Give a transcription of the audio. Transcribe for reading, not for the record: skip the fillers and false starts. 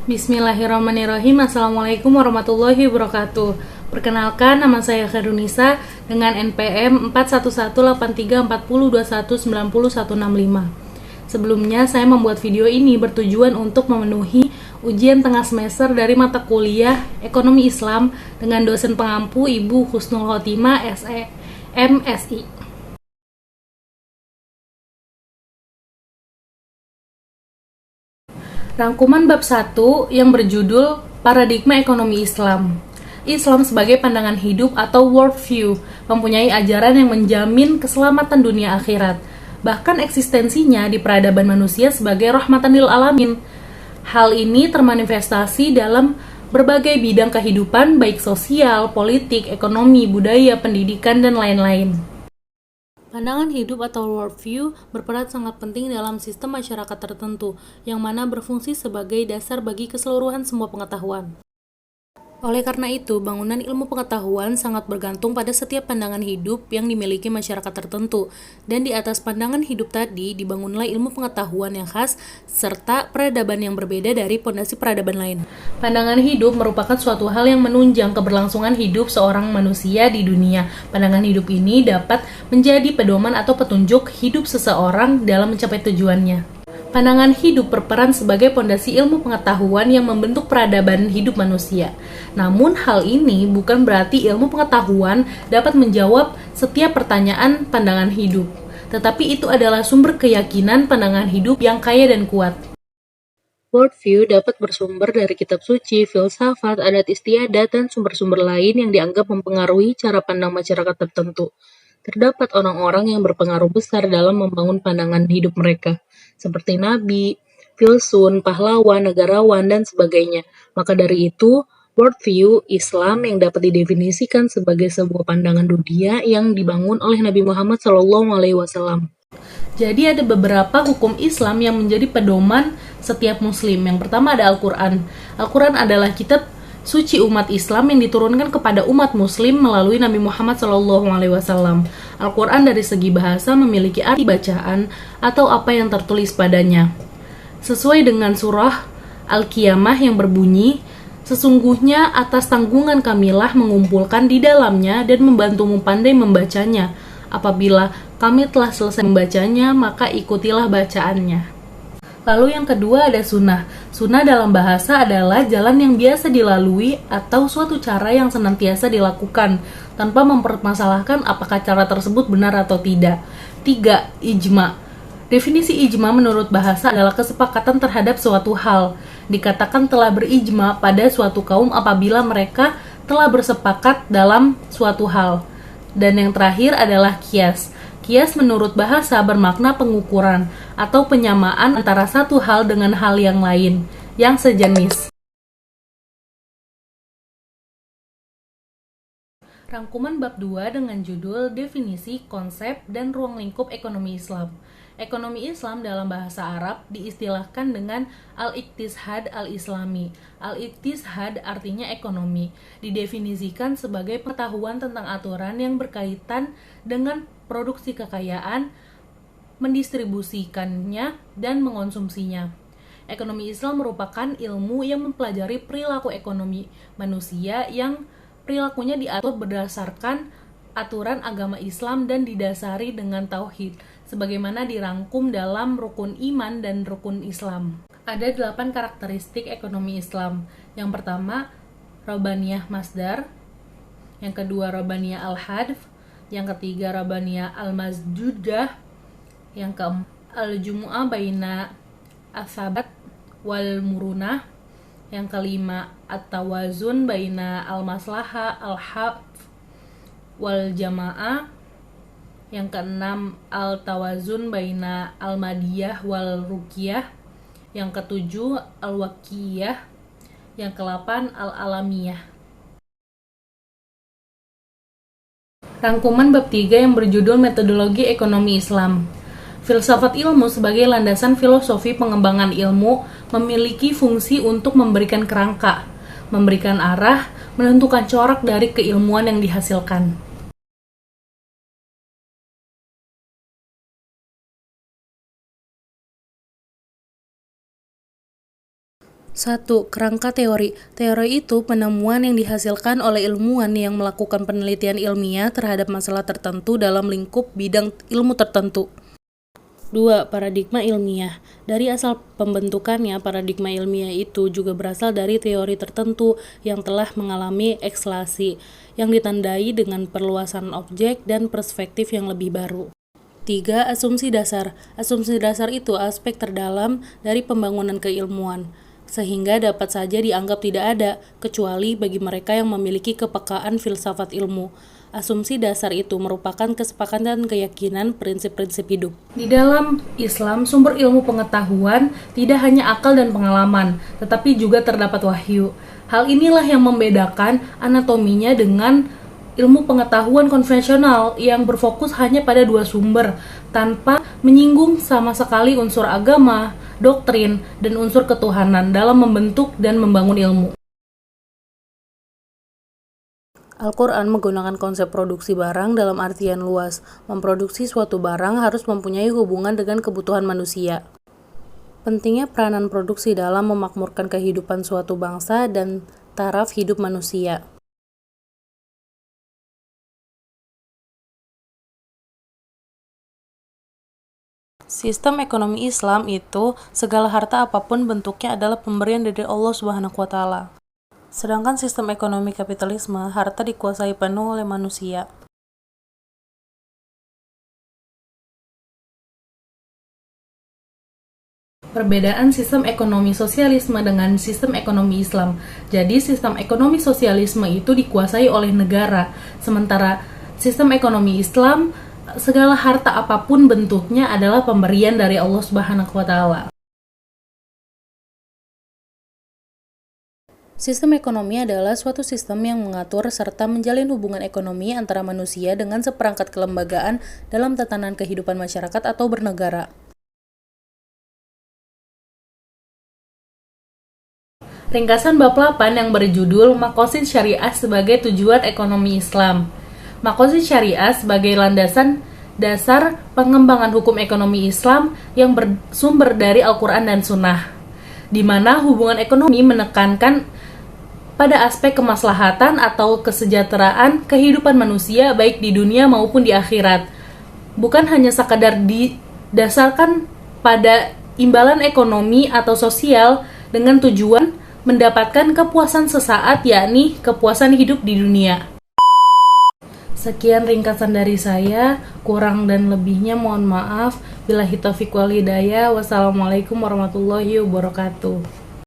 Bismillahirrahmanirrahim. Assalamualaikum warahmatullahi wabarakatuh. Perkenalkan, nama saya Khairunisa dengan NPM 41183402190165. Sebelumnya, saya membuat video ini bertujuan untuk memenuhi ujian tengah semester dari mata kuliah Ekonomi Islam dengan dosen pengampu Ibu Husnul Khotimah SE MSI. Rangkuman bab 1 yang berjudul Paradigma Ekonomi Islam. Islam sebagai pandangan hidup atau worldview mempunyai ajaran yang menjamin keselamatan dunia akhirat. Bahkan eksistensinya di peradaban manusia sebagai rahmatan lil alamin. Hal ini termanifestasi dalam berbagai bidang kehidupan baik sosial, politik, ekonomi, budaya, pendidikan, dan lain-lain. Pandangan hidup atau worldview berperan sangat penting dalam sistem masyarakat tertentu, yang mana berfungsi sebagai dasar bagi keseluruhan semua pengetahuan. Oleh karena itu, bangunan ilmu pengetahuan sangat bergantung pada setiap pandangan hidup yang dimiliki masyarakat tertentu, dan di atas pandangan hidup tadi dibangunlah ilmu pengetahuan yang khas serta peradaban yang berbeda dari pondasi peradaban lain. Pandangan hidup merupakan suatu hal yang menunjang keberlangsungan hidup seorang manusia di dunia. Pandangan hidup ini dapat menjadi pedoman atau petunjuk hidup seseorang dalam mencapai tujuannya. Pandangan hidup berperan sebagai pondasi ilmu pengetahuan yang membentuk peradaban hidup manusia. Namun hal ini bukan berarti ilmu pengetahuan dapat menjawab setiap pertanyaan pandangan hidup. Tetapi itu adalah sumber keyakinan pandangan hidup yang kaya dan kuat. Worldview dapat bersumber dari kitab suci, filsafat, adat istiadat, dan sumber-sumber lain yang dianggap mempengaruhi cara pandang masyarakat tertentu. Terdapat orang-orang yang berpengaruh besar dalam membangun pandangan hidup mereka, seperti nabi, filsuf, pahlawan, negarawan, dan sebagainya. Maka dari itu, worldview Islam yang dapat didefinisikan sebagai sebuah pandangan dunia yang dibangun oleh Nabi Muhammad SAW. Jadi ada beberapa hukum Islam yang menjadi pedoman setiap muslim. Yang pertama ada Al-Quran. Al-Quran adalah kitab suci umat Islam yang diturunkan kepada umat muslim melalui Nabi Muhammad SAW. Al-Quran dari segi bahasa memiliki arti bacaan atau apa yang tertulis padanya. Sesuai dengan surah Al-Qiyamah yang berbunyi, sesungguhnya atas tanggungan kamilah mengumpulkan di dalamnya dan membantumu pandai membacanya. Apabila kami telah selesai membacanya, maka ikutilah bacaannya. Lalu yang kedua ada sunnah. Sunnah dalam bahasa adalah jalan yang biasa dilalui atau suatu cara yang senantiasa dilakukan tanpa mempermasalahkan apakah cara tersebut benar atau tidak. 3. Ijma. Definisi ijma menurut bahasa adalah kesepakatan terhadap suatu hal. Dikatakan telah berijma pada suatu kaum apabila mereka telah bersepakat dalam suatu hal. Dan yang terakhir adalah qiyas. Qiyas menurut bahasa bermakna pengukuran atau penyamaan antara satu hal dengan hal yang lain, yang sejenis. Rangkuman bab 2 dengan judul Definisi, Konsep, dan Ruang Lingkup Ekonomi Islam. Ekonomi Islam dalam bahasa Arab diistilahkan dengan al-iqtishad al-islami. Al-iqtishad artinya ekonomi, didefinisikan sebagai pengetahuan tentang aturan yang berkaitan dengan produksi kekayaan, mendistribusikannya, dan mengonsumsinya. Ekonomi Islam merupakan ilmu yang mempelajari perilaku ekonomi manusia yang perilakunya diatur berdasarkan aturan agama Islam dan didasari dengan tauhid, sebagaimana dirangkum dalam rukun iman dan rukun Islam. Ada 8 karakteristik ekonomi Islam. Yang pertama, Rabbaniyah Masdar. Yang kedua, Rabbaniyah Al-Hadf. Yang ketiga, Rabbaniyah Al-Masjudah. Yang keempat, Al-Jumu'ah Baina As-Sabat wal Murunah. Yang kelima, At-Tawazun Baina Al-Maslaha Al-Haf wal Jamaah. Yang keenam, Al-Tawazun Baina Al-Madiyah wal Ruqyah. Yang ketujuh, Al-Waqiyah. Yang ke-8, Al-Alamiyah. Rangkuman bab 3 yang berjudul Metodologi Ekonomi Islam. Filsafat ilmu sebagai landasan filosofi pengembangan ilmu memiliki fungsi untuk memberikan kerangka, memberikan arah, menentukan corak dari keilmuan yang dihasilkan. 1. Kerangka teori. Teori itu penemuan yang dihasilkan oleh ilmuwan yang melakukan penelitian ilmiah terhadap masalah tertentu dalam lingkup bidang ilmu tertentu. 2. Paradigma ilmiah. Dari asal pembentukannya, paradigma ilmiah itu juga berasal dari teori tertentu yang telah mengalami ekslasi, yang ditandai dengan perluasan objek dan perspektif yang lebih baru. 3. Asumsi dasar. Asumsi dasar itu aspek terdalam dari pembangunan keilmuan, sehingga dapat saja dianggap tidak ada, kecuali bagi mereka yang memiliki kepekaan filsafat ilmu. Asumsi dasar itu merupakan kesepakatan keyakinan prinsip-prinsip hidup. Di dalam Islam, sumber ilmu pengetahuan tidak hanya akal dan pengalaman, tetapi juga terdapat wahyu. Hal inilah yang membedakan anatominya dengan ilmu pengetahuan konvensional yang berfokus hanya pada dua sumber, tanpa menyinggung sama sekali unsur agama, doktrin, dan unsur ketuhanan dalam membentuk dan membangun ilmu. Al-Quran menggunakan konsep produksi barang dalam artian luas. Memproduksi suatu barang harus mempunyai hubungan dengan kebutuhan manusia. Pentingnya peranan produksi dalam memakmurkan kehidupan suatu bangsa dan taraf hidup manusia. Sistem ekonomi Islam itu segala harta apapun bentuknya adalah pemberian dari Allah Subhanahu wa taala. Sedangkan sistem ekonomi kapitalisme, harta dikuasai penuh oleh manusia. Perbedaan sistem ekonomi sosialisme dengan sistem ekonomi Islam. Jadi sistem ekonomi sosialisme itu dikuasai oleh negara, sementara sistem ekonomi Islam segala harta apapun bentuknya adalah pemberian dari Allah Subhanahu wa taala. Sistem ekonomi adalah suatu sistem yang mengatur serta menjalin hubungan ekonomi antara manusia dengan seperangkat kelembagaan dalam tatanan kehidupan masyarakat atau bernegara. Ringkasan bab 8 yang berjudul Maqasid Syariah sebagai tujuan ekonomi Islam. Maqasid Syariah sebagai landasan dasar pengembangan hukum ekonomi Islam yang bersumber dari Al-Quran dan Sunnah, di mana hubungan ekonomi menekankan pada aspek kemaslahatan atau kesejahteraan kehidupan manusia baik di dunia maupun di akhirat, bukan hanya sekadar didasarkan pada imbalan ekonomi atau sosial dengan tujuan mendapatkan kepuasan sesaat, yakni kepuasan hidup di dunia. Sekian ringkasan dari saya, kurang dan lebihnya mohon maaf. Billahi taufiq wal hidayah. Wassalamualaikum warahmatullahi wabarakatuh.